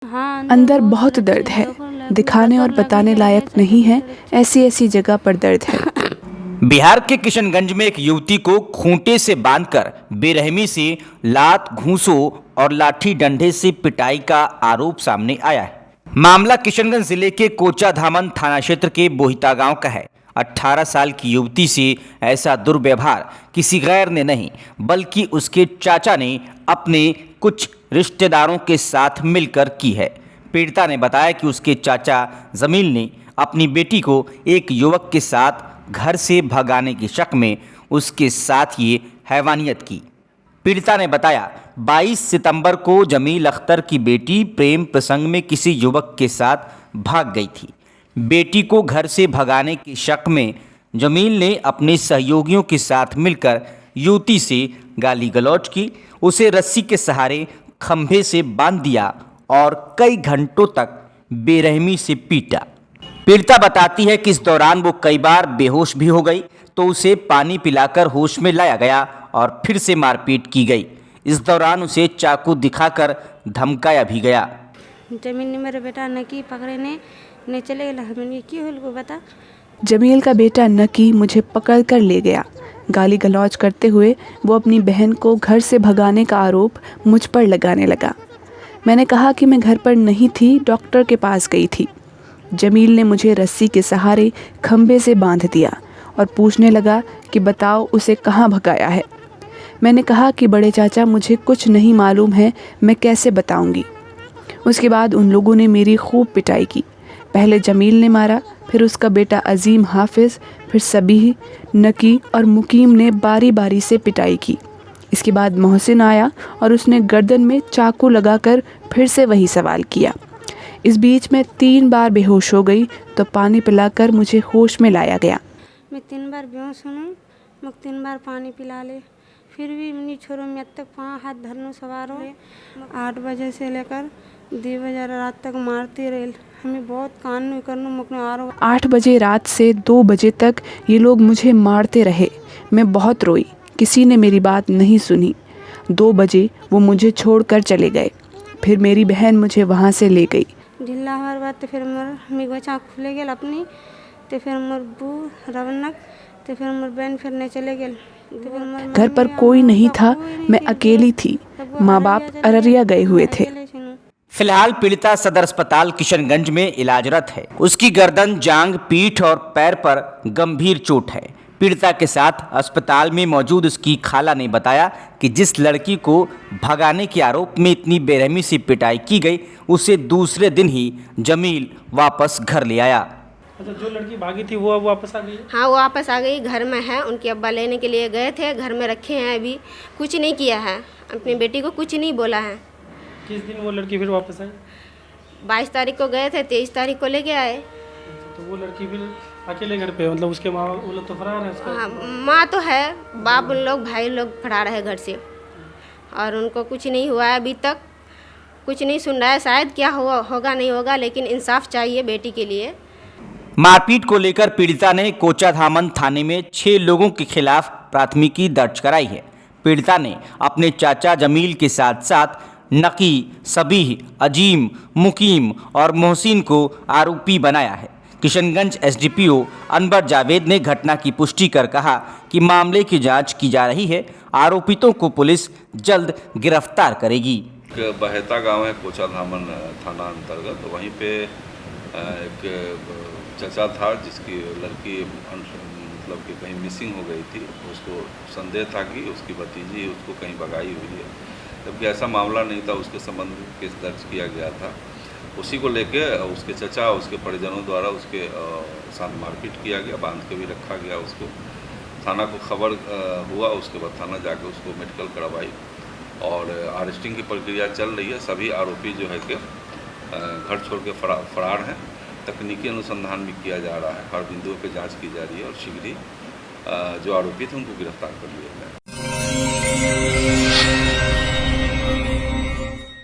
अंदर बहुत दर्द है, दिखाने और बताने लायक नहीं है। ऐसी ऐसी जगह पर दर्द है। बिहार के किशनगंज में एक युवती को खूंटे से बांधकर बेरहमी से लात, घूंसों और लाठी डंडे से पिटाई का आरोप सामने आया है। मामला किशनगंज जिले के कोचाधामन थाना क्षेत्र के बोहिता गांव का है। 18 साल की युवती से ऐसा दुर्व्यवहार किसी गैर ने नहीं बल्कि उसके चाचा ने अपने कुछ रिश्तेदारों के साथ मिलकर की है। पीड़िता ने बताया कि उसके चाचा जमील ने अपनी बेटी को एक युवक के साथ घर से भगाने के शक में उसके साथ ये हैवानियत की। पीड़िता ने बताया 22 सितंबर को जमील अख्तर की बेटी प्रेम प्रसंग में किसी युवक के साथ भाग गई थी। बेटी को घर से भगाने के शक में जमील ने अपने सहयोगियों के साथ मिलकर युवती से गाली गलौज की, उसे रस्सी के सहारे खंभे से बांध दिया और कई घंटों तक बेरहमी से पीटा। पीड़िता बताती है कि इस दौरान वो कई बार बेहोश भी हो गई तो उसे पानी पिलाकर होश में लाया गया और फिर से मारपीट की गई। इस दौरान उसे चाकू दिखाकर धमकाया भी गया। जमीन ने मेरे बेटा नकी पकड़े ने चले गए। हमने की होल को बता। जमील का बेटा नकी मुझे पकड़ कर ले गया। गाली गलौज करते हुए वो अपनी बहन को घर से भगाने का आरोप मुझ पर लगाने लगा। मैंने कहा कि मैं घर पर नहीं थी, डॉक्टर के पास गई थी। जमील ने मुझे रस्सी के सहारे खंभे से बांध दिया और पूछने लगा कि बताओ उसे कहाँ भगाया है। मैंने कहा कि बड़े चाचा मुझे कुछ नहीं मालूम है, मैं कैसे बताऊंगी। उसके बाद उन लोगों ने मेरी खूब पिटाई की। पहले जमील ने मारा, फिर उसका बेटा अजीम हाफिज़, फिर सबीह, नकी और मुकीम ने बारी बारी से पिटाई की। इसके बाद मोहसिन आया और उसने गर्दन में चाकू लगाकर फिर से वही सवाल किया। इस बीच मैं 3 बार बेहोश हो गई तो पानी पिलाकर मुझे होश में लाया गया। मैं 3 बार बेहोश हूँ, मुझे 3 बार पानी पिला ले, फिर भी नहीं छोड़ो। मैं तक 5 हाथ धरनो सवार हो 8 बजे से लेकर 2 बजे रात तक मारती रही। हमें बहुत कानूनी करनो मुकनो आ रहा। 8 बजे रात से 2 बजे तक ये लोग मुझे मारते रहे। मैं बहुत रोई, किसी ने मेरी बात नहीं सुनी। 2 बजे वो मुझे छोड़कर चले गए। फिर मेरी बहन मुझे वहाँ से ले गई। ढिल्ला हर बात तो फिर मोर बच्चा खुले गए अपनी, तो फिर मोर बू रवनक, तो फिर मोर बहन फिर नहीं चले गए। घर पर कोई नहीं था, मैं अकेली थी। माँ बाप अररिया गए हुए थे। फिलहाल पीड़िता सदर अस्पताल किशनगंज में इलाजरत है। उसकी गर्दन, जांग, पीठ और पैर पर गंभीर चोट है। पीड़िता के साथ अस्पताल में मौजूद उसकी खाला ने बताया कि जिस लड़की को भगाने के आरोप में इतनी बेरहमी से पिटाई की गई, उसे दूसरे दिन ही जमील वापस घर ले आया। अच्छा, जो लड़की भागी थी वो अब वापस आ गई? हाँ, वो वापस आ गई। घर में है, उनके अब्बा लेने के लिए गए थे, घर में रखे हैं। अभी कुछ नहीं किया है, अपनी बेटी को कुछ नहीं बोला है। किस दिन वो लड़की फिर वापस आई? 22 तारीख को गए थे, 23 तारीख को लेके आए। तो वो लड़की फिर अकेले घर पे, मतलब उसके माँ वो लोग तो फरार है उसका? हाँ, माँ तो है, बाप उन लोग भाई लोग फरार है घर से, और उनको कुछ नहीं हुआ है अभी तक। कुछ नहीं सुन रहा है, शायद क्या होगा नहीं होगा, लेकिन इंसाफ चाहिए बेटी के लिए। मारपीट को लेकर पीड़िता ने कोचाधामन थाने में 6 लोगों के खिलाफ प्राथमिकी दर्ज कराई है। पीड़िता ने अपने चाचा जमील के साथ साथ नकी, सबीह, अजीम, मुकीम और मोहसिन को आरोपी बनाया है। किशनगंज एसडीपीओ अनवर जावेद ने घटना की पुष्टि कर कहा कि मामले की जांच की जा रही है। आरोपितों को पुलिस जल्द गिरफ्तार करेगी। बहेता गांव है कोचाधामन थाना अंतर्गत, वहीं पे एक चचा था जिसकी लड़की मतलब कि कहीं मिसिंग हो गई थी। उसको संदेह था कि उसकी भतीजी उसको कहीं भगाई हुई है, जबकि ऐसा मामला नहीं था। उसके संबंध में केस दर्ज किया गया था। उसी को लेके उसके चचा, उसके परिजनों द्वारा उसके साथ मारपीट किया गया, बांध के भी रखा गया उसको। थाना को खबर हुआ, उसके बाद थाना जाके उसको मेडिकल करवाई और अरेस्टिंग की प्रक्रिया चल रही है। सभी आरोपी जो है कि घर छोड़ के फरार हैं। तकनीकी अनुसंधान भी किया जा रहा है, हर बिंदुओं पे जांच की जा रही है और शीघ्र ही जो आरोपी थे उनको गिरफ्तार कर लिया जाए।